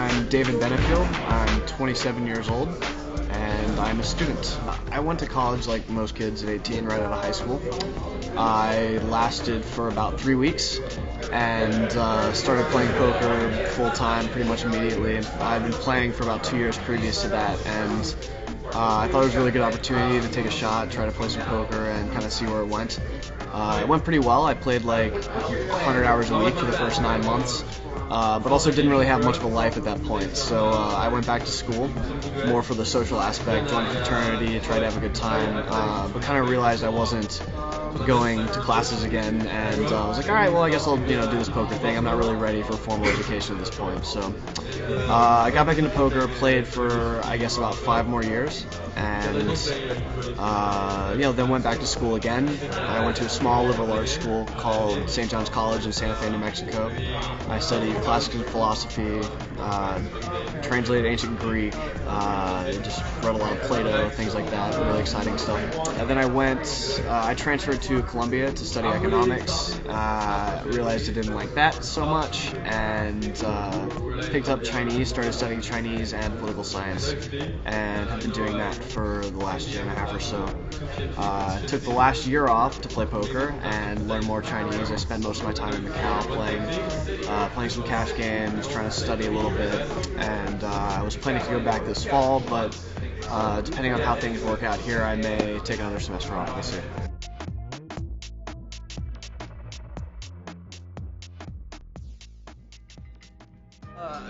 I'm David Benefield. I'm 27 years old, and I'm a student. I went to college like most kids at 18, right out of high school. I lasted for about 3 weeks and started playing poker full-time pretty much immediately. I've been playing for about 2 years previous to that, and I thought it was a really good opportunity to take a shot, try to play some poker, and kind of see where it went. It went pretty well. I played like 100 hours a week for the first 9 months. But also didn't really have much of a life at that point. So I went back to school, more for the social aspect, joined a fraternity, tried to have a good time, but kind of realized I wasn't going to classes again, and I was like, all right, well, I guess I'll do this poker thing. I'm not really ready for formal education at this point. So I got back into poker, played for I guess about 5 more years, and then went back to school again. I went to a small liberal arts school called St. John's College in Santa Fe, New Mexico. I studied classical philosophy, translated ancient Greek, just read a lot of Plato, things like that, really exciting stuff. And then I transferred to Columbia to study economics, realized I didn't like that so much, and picked up Chinese, started studying Chinese and political science, and have been doing that for the last year and a half or so. Took the last year off to play poker and learn more Chinese. I spent most of my time in Macau playing some cash games, trying to study a little bit, and I was planning to go back this fall, but depending on how things work out here, I may take another semester off. We'll see.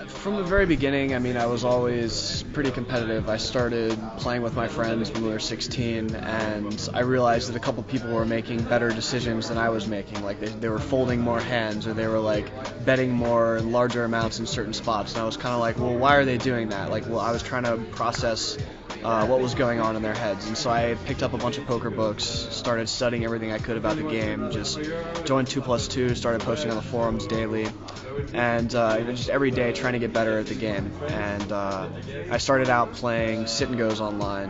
From the very beginning, I was always pretty competitive. I started playing with my friends when we were 16, and I realized that a couple people were making better decisions than I was making. Like they were folding more hands, or they were like betting more larger amounts in certain spots. And I was kind of like, well, why are they doing that? I was trying to process what was going on in their heads. And so I picked up a bunch of poker books, started studying everything I could about the game, just joined 2+2, started posting on the forums daily, and just every day trying to get better at the game. And I started out playing sit and goes online,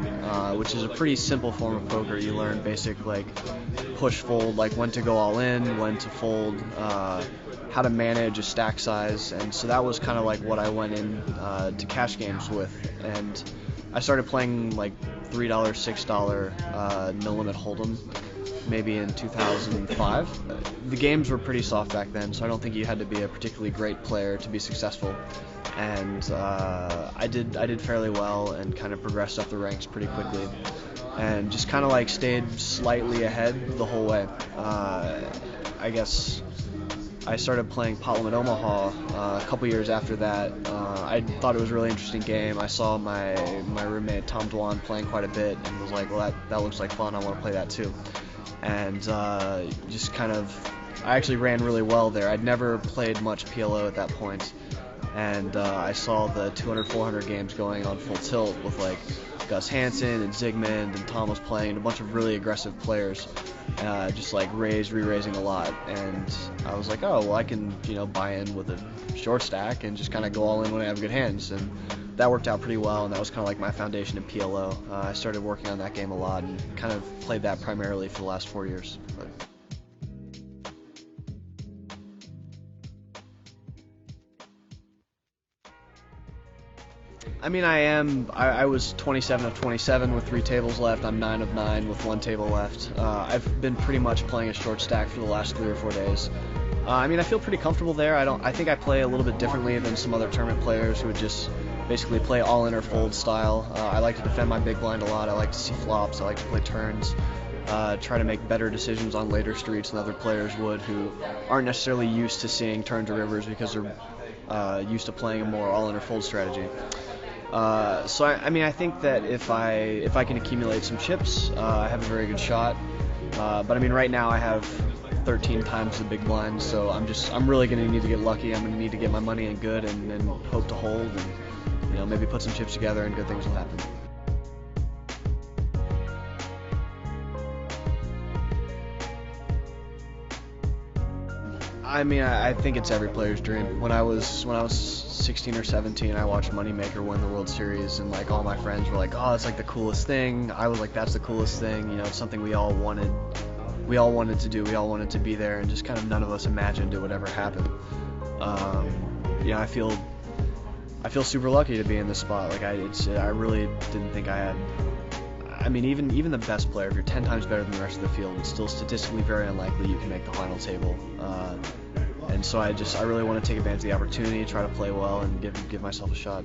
which is a pretty simple form of poker. You learn basic push fold, like when to go all in, when to fold, how to manage a stack size, and so that was kind of like what I went in to cash games with. And I started playing like $3, $6 no limit hold'em maybe in 2005. The games were pretty soft back then, so I don't think you had to be a particularly great player to be successful. And I did fairly well and kind of progressed up the ranks pretty quickly, and just kind of stayed slightly ahead the whole way. I guess I started playing Pot Limit Omaha a couple years after that. I thought it was a really interesting game. I saw my roommate Tom Dwan playing quite a bit and was like, well, that looks like fun, I want to play that too. And just kind of, I actually ran really well there. I'd never played much PLO at that point, and I saw the 200-400 games going on full tilt with Gus Hansen and Zygmunt and Thomas playing, a bunch of really aggressive players, just re-raising a lot. And I was like, oh, well, I can buy in with a short stack and just kind of go all in when I have good hands. And that worked out pretty well, and that was kind of my foundation in PLO. I started working on that game a lot and kind of played that primarily for the last 4 years. I was 27 of 27 with 3 tables left. I'm 9 of 9 with 1 table left. I've been pretty much playing a short stack for the last 3 or 4 days. I feel pretty comfortable there. I think I play a little bit differently than some other tournament players who would just basically play all in or fold style. I like to defend my big blind a lot. I like to see flops. I like to play turns. Try to make better decisions on later streets than other players would, who aren't necessarily used to seeing turns or rivers because they're used to playing a more all in or fold strategy. So I think that if I can accumulate some chips, I have a very good shot. But right now I have 13 times the big blind, so I'm really going to need to get lucky. I'm going to need to get my money in good and hope to hold, and maybe put some chips together and good things will happen. I think it's every player's dream. When I was 16 or 17, I watched Moneymaker win the World Series, and all my friends were like, "Oh, it's the coolest thing." I was like, "That's the coolest thing." It's something we all wanted. We all wanted to do. We all wanted to be there, and just kind of none of us imagined it would ever happen. I feel I feel super lucky to be in this spot. Like I really didn't think I had. I mean, even the best player, if you're 10 times better than the rest of the field, it's still statistically very unlikely you can make the final table. And so I really want to take advantage of the opportunity, try to play well, and give myself a shot.